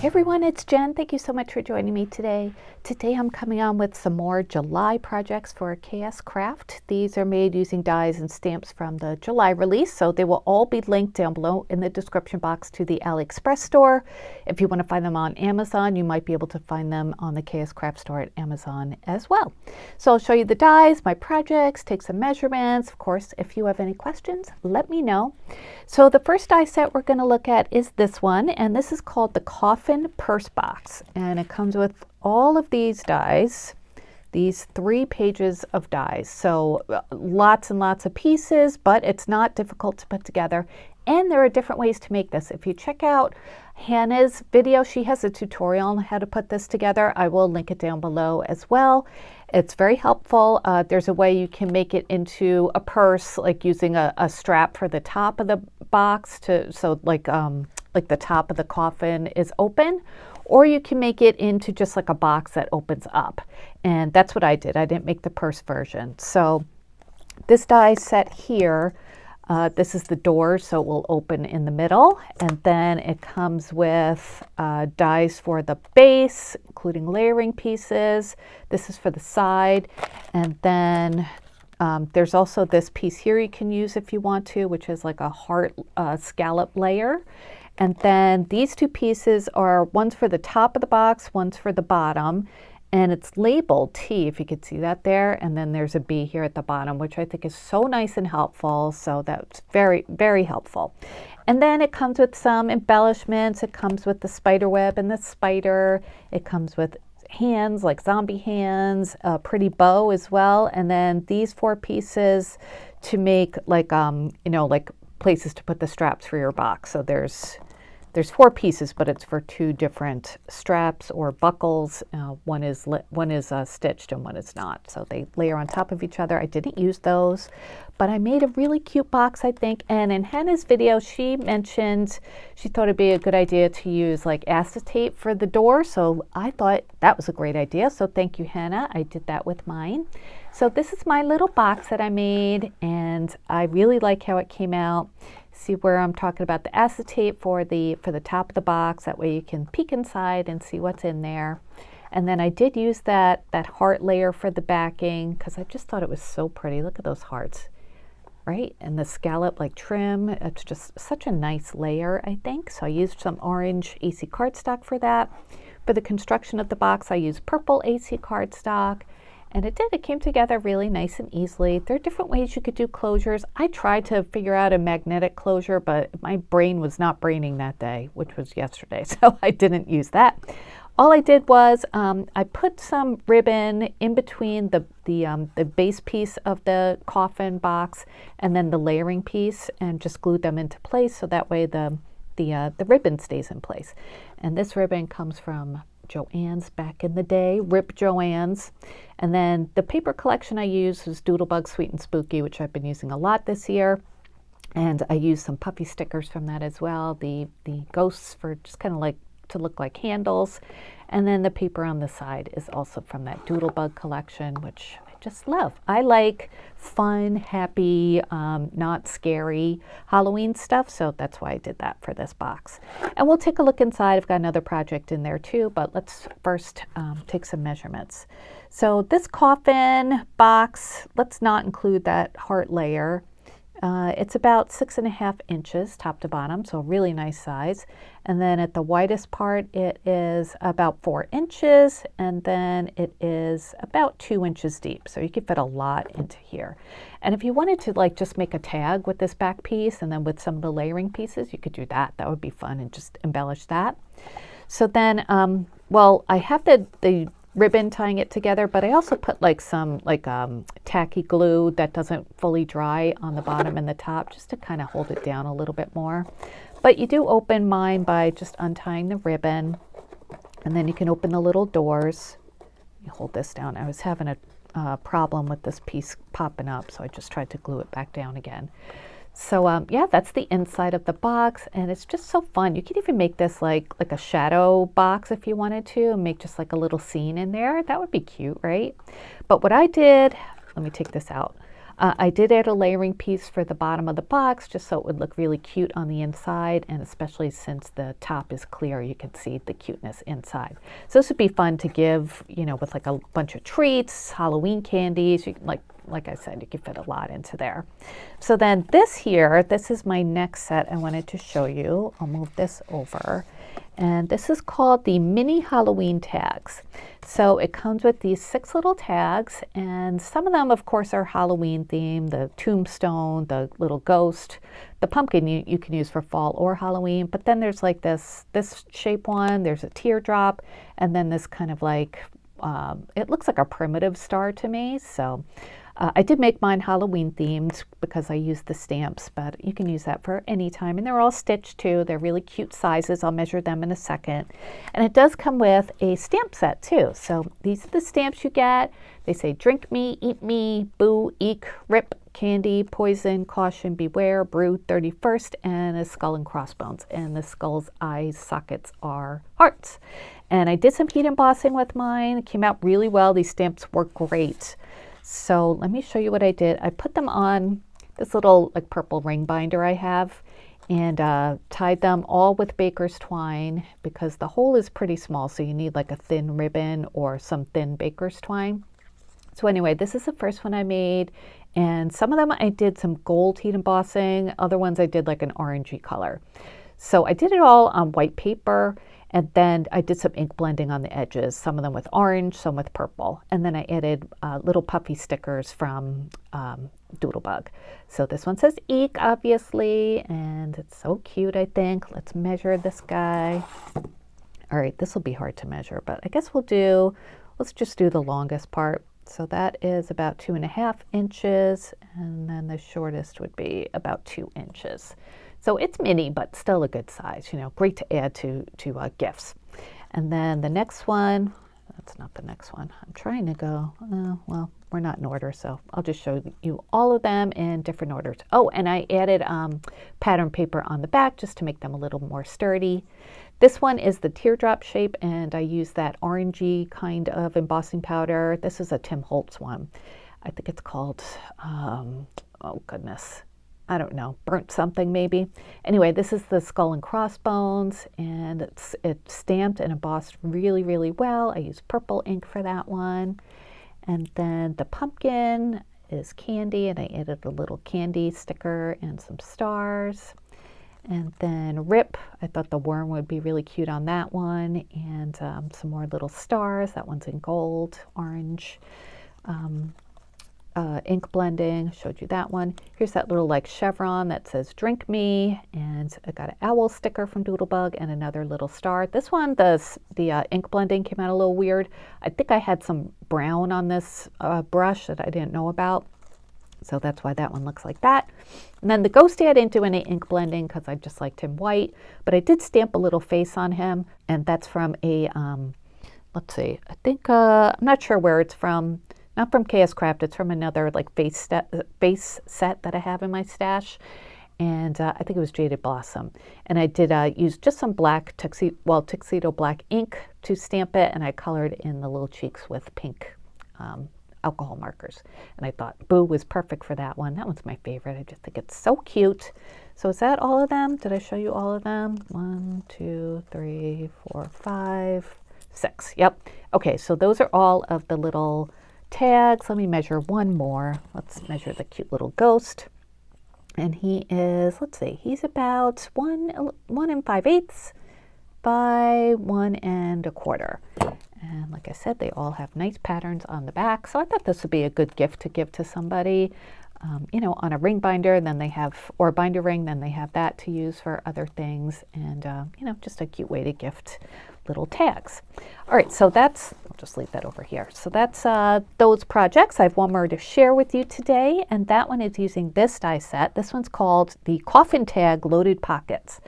Hey everyone, it's Jen. Thank you so much for joining me today. Today I'm coming on with some more July projects for KSCraft. These are made using dies and stamps from the July release, so they will all be linked down below in the description box to the AliExpress store. If you want to find them on Amazon, you might be able to find them on the KSCraft store at Amazon as well. So I'll show you the dies, my projects, take some measurements. Of course, if you have any questions, let me know. So the first die set we're going to look at is this one, and this is called the Coffin Purse Box, and it comes with all of these dies, these 3 pages of dies. So lots and lots of pieces, but it's not difficult to put together. And there are different ways to make this. If you check out Hannah's video, she has a tutorial on how to put this together. I will link it down below as well. It's very helpful. There's a way you can make it into a purse, like using a strap for the top of the box so like the top of the coffin is open, or you can make it into just like a box that opens up. And that's what I did. I didn't make the purse version. So this die set here, this is the door, so it will open in the middle, and then it comes with dies for the base, including layering pieces. This is for the side, and then there's also this piece here you can use if you want to, which is like a heart scallop layer. And then these 2 pieces are, one's for the top of the box, one's for the bottom. And it's labeled T, if you could see that there. And then there's a B here at the bottom, which I think is so nice and helpful. So that's very, very helpful. And then it comes with some embellishments. It comes with the spider web and the spider. It comes with hands, like zombie hands, a pretty bow as well. And then these 4 pieces to make like, like places to put the straps for your box. So there's 4 pieces, but it's for 2 different straps or buckles. One is stitched and one is not. So they layer on top of each other. I didn't use those, but I made a really cute box, I think. And in Hannah's video, she mentioned she thought it'd be a good idea to use like acetate for the door. So I thought that was a great idea. So thank you, Hannah. I did that with mine. So this is my little box that I made, and I really like how it came out. See where I'm talking about the acetate for the top of the box. That way you can peek inside and see what's in there. And then I did use that heart layer for the backing because I just thought it was so pretty. Look at those hearts, right? And the scallop like trim. It's just such a nice layer, I think. So I used some orange AC cardstock for that. For the construction of the box, I used purple AC cardstock. And it came together really nice and easily. There are different ways you could do closures. I tried to figure out a magnetic closure, but my brain was not braining that day, which was yesterday, so I didn't use that. All I did was I put some ribbon in between the base piece of the coffin box and then the layering piece, and just glued them into place so that way the ribbon stays in place. And this ribbon comes from Joann's back in the day, Rip Joann's. And then the paper collection I used was Doodlebug Sweet and Spooky, which I've been using a lot this year. And I used some puffy stickers from that as well, the ghosts for just kind of like to look like handles. And then the paper on the side is also from that Doodlebug collection, which I just love. I like fun, happy, not scary Halloween stuff, so that's why I did that for this box. And we'll take a look inside. I've got another project in there too, but let's first take some measurements. So this coffin box, let's not include that heart layer. It's about 6.5 inches top to bottom, so a really nice size. And then at the widest part, it is about 4 inches, and then it is about 2 inches deep. So you could fit a lot into here. And if you wanted to like just make a tag with this back piece and then with some of the layering pieces, you could do that. That would be fun, and just embellish that. So then, well, I have the ribbon tying it together, but I also put like some tacky glue that doesn't fully dry on the bottom and the top, just to kind of hold it down a little bit more. But you do open mine by just untying the ribbon, and then you can open the little doors. Let me hold this down. I was having a problem with this piece popping up, so I just tried to glue it back down again. So yeah, that's the inside of the box, and it's just so fun. You could even make this like a shadow box if you wanted to, and make just like a little scene in there. That would be cute, right? But what I did, let me take this out. I did add a layering piece for the bottom of the box just so it would look really cute on the inside, and especially since the top is clear, you can see the cuteness inside. So this would be fun to give, you know, with like a bunch of treats, Halloween candies. Like I said, you can fit a lot into there. So then this here, this is my next set I wanted to show you. I'll move this over. And this is called the mini Halloween tags. So it comes with these 6 little tags, and some of them of course are Halloween themed, the tombstone, the little ghost, the pumpkin you can use for fall or Halloween, but then there's like this shape one, there's a teardrop, and then this kind of like, it looks like a primitive star to me. So I did make mine Halloween themed because I used the stamps, but you can use that for any time. And they're all stitched too. They're really cute sizes. I'll measure them in a second. And it does come with a stamp set too. So these are the stamps you get. They say drink me, eat me, boo, eek, rip, candy, poison, caution, beware, brood, 31st, and a skull and crossbones. And the skull's eyes sockets are hearts. And I did some heat embossing with mine. It came out really well. These stamps work great. So let me show you what I did. I put them on this little like purple ring binder I have, and tied them all with baker's twine because the hole is pretty small, so you need like a thin ribbon or some thin baker's twine. So anyway, this is the first one I made, and some of them I did some gold heat embossing, other ones I did like an orangey color. So I did it all on white paper, and then I did some ink blending on the edges, some of them with orange, some with purple. And then I added little puffy stickers from Doodlebug. So this one says eek, obviously, and it's so cute, I think. Let's measure this guy. All right, this will be hard to measure, but I guess let's just do the longest part. So that is about 2.5 inches, and then the shortest would be about 2 inches. So it's mini, but still a good size, you know, great to add to gifts. And then the next one, that's not the next one. I'm trying to go, well, we're not in order, so I'll just show you all of them in different orders. Oh, and I added pattern paper on the back just to make them a little more sturdy. This one is the teardrop shape, and I use that orangey kind of embossing powder. This is a Tim Holtz one. I think it's called, oh goodness, I don't know, burnt something maybe. Anyway, this is the skull and crossbones, and it's stamped and embossed really, really well. I use purple ink for that one. And then the pumpkin is candy, and I added a little candy sticker and some stars. And then Rip, I thought the worm would be really cute on that one, and some more little stars. That one's in gold, orange. Ink blending, showed you that one. Here's that little like chevron that says drink me, and I got an owl sticker from Doodlebug and another little star. This one, the ink blending came out a little weird. I think I had some brown on this brush that I didn't know about, so that's why that one looks like that. And then the ghosty, I didn't do any ink blending because I just liked him white, but I did stamp a little face on him, and that's from a let's see, I think I'm not sure where it's from. Not from KSCraft, it's from another like base set that I have in my stash. And I think it was Jaded Blossom. And I did use just some black tuxedo black ink to stamp it, and I colored in the little cheeks with pink alcohol markers. And I thought Boo was perfect for that one. That one's my favorite. I just think it's so cute. So is that all of them? Did I show you all of them? 1, 2, 3, 4, 5, 6. Yep. Okay, so those are all of the little tags. Let me measure one more. Let's measure the cute little ghost. And he is, let's see, he's about 1 5/8 by 1 1/4. And like I said, they all have nice patterns on the back. So I thought this would be a good gift to give to somebody, you know, on a ring binder. Then they have, or a binder ring, then they have that to use for other things. And, you know, just a cute way to gift little tags. All right, so that's, I'll just leave that over here. So that's those projects. I have one more to share with you today, and that one is using this die set. This one's called the Coffin Tag Loaded Pockets.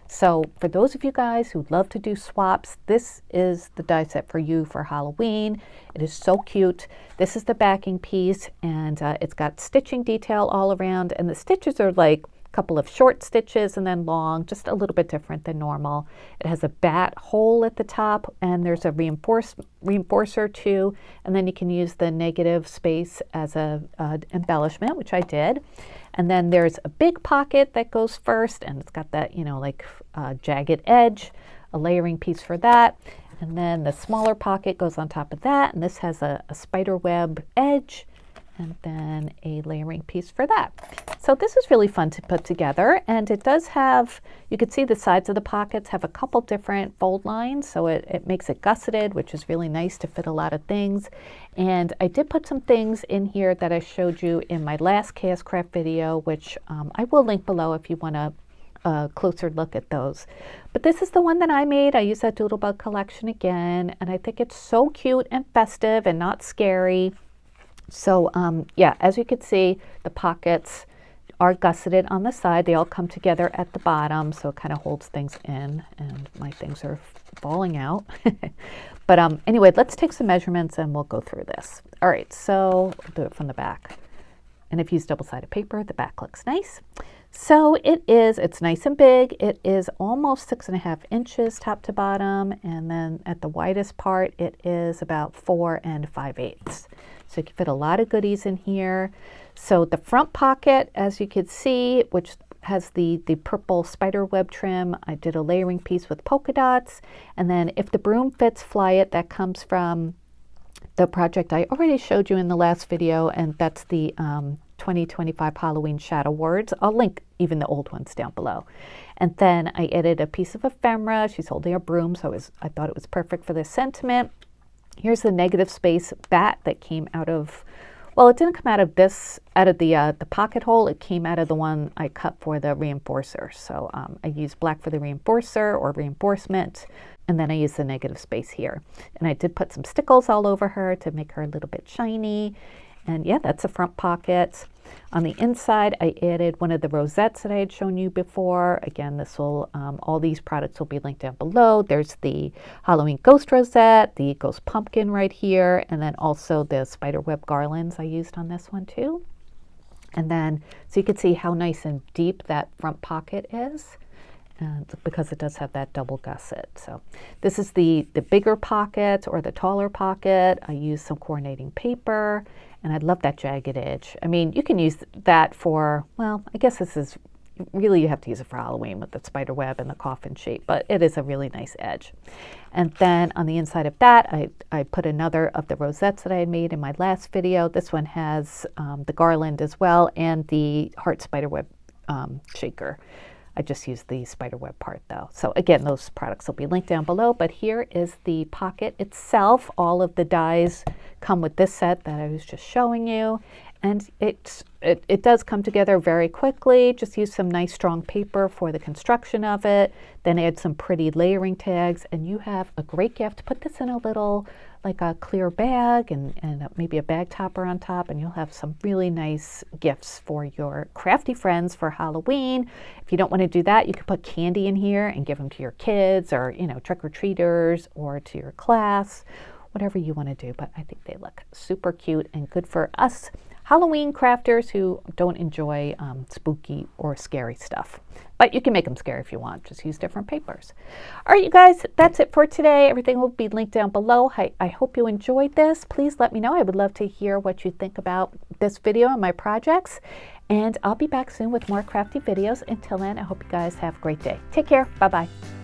So for those of you guys who love to do swaps, this is the die set for you for Halloween. It is so cute. This is the backing piece, and it's got stitching detail all around, and the stitches are like couple of short stitches and then long, just a little bit different than normal. It has a bat hole at the top, and there's a reinforcer too, and then you can use the negative space as a embellishment, which I did. And then there's a big pocket that goes first, and it's got that, you know, like jagged edge, a layering piece for that. And then the smaller pocket goes on top of that, and this has a spider web edge, and then a layering piece for that. So this is really fun to put together, and it does have, you can see the sides of the pockets have a couple different fold lines, so it makes it gusseted, which is really nice to fit a lot of things. And I did put some things in here that I showed you in my last KSCraft video, which I will link below if you want to a closer look at those. But this is the one that I made. I used that Doodlebug collection again, and I think it's so cute and festive and not scary. So yeah, as you can see, the pockets are gusseted on the side. They all come together at the bottom, so it kind of holds things in, and my things are falling out. But anyway, let's take some measurements and we'll go through this. All right, so we'll do it from the back. And if you use double-sided paper, the back looks nice. So it's nice and big. It is almost 6.5 inches top to bottom, and then at the widest part, it is about 4 5/8. So you can fit a lot of goodies in here. So the front pocket, as you can see, which has the purple spider web trim, I did a layering piece with polka dots. And then if the broom fits, fly it, that comes from the project I already showed you in the last video, and that's the 2025 Halloween Shadow Words. I'll link even the old ones down below. And then I added a piece of ephemera. She's holding a broom, so I thought it was perfect for this sentiment. Here's the negative space bat that came out of, well, it didn't come out of this, out of the pocket hole. It came out of the one I cut for the reinforcer. So I used black for the reinforcer or reinforcement, and then I used the negative space here. And I did put some stickles all over her to make her a little bit shiny. And yeah, that's the front pocket. On the inside, I added one of the rosettes that I had shown you before. Again, this will, all these products will be linked down below. There's the Halloween Ghost Rosette, the Ghost Pumpkin right here, and then also the Spiderweb garlands I used on this one too. And then, so you can see how nice and deep that front pocket is, because it does have that double gusset. So this is the bigger pocket or the taller pocket. I used some coordinating paper, and I love that jagged edge. I mean, you can use that for, well, I guess this is, really you have to use it for Halloween with the spider web and the coffin shape, but it is a really nice edge. And then on the inside of that, I put another of the rosettes that I had made in my last video. This one has the garland as well, and the heart spiderweb shaker. I just used the spiderweb part though. So again, those products will be linked down below, but here is the pocket itself. All of the dies come with this set that I was just showing you. And it does come together very quickly. Just use some nice strong paper for the construction of it. Then add some pretty layering tags, and you have a great gift. Put this in a little, like a clear bag, and maybe a bag topper on top, and you'll have some really nice gifts for your crafty friends for Halloween. If you don't want to do that, you could put candy in here and give them to your kids, or, you know, trick-or-treaters, or to your class, whatever you want to do. But I think they look super cute and good for us Halloween crafters who don't enjoy spooky or scary stuff. But you can make them scary if you want. Just use different papers. All right, you guys, that's it for today. Everything will be linked down below. I hope you enjoyed this. Please let me know. I would love to hear what you think about this video and my projects. And I'll be back soon with more crafty videos. Until then, I hope you guys have a great day. Take care. Bye-bye.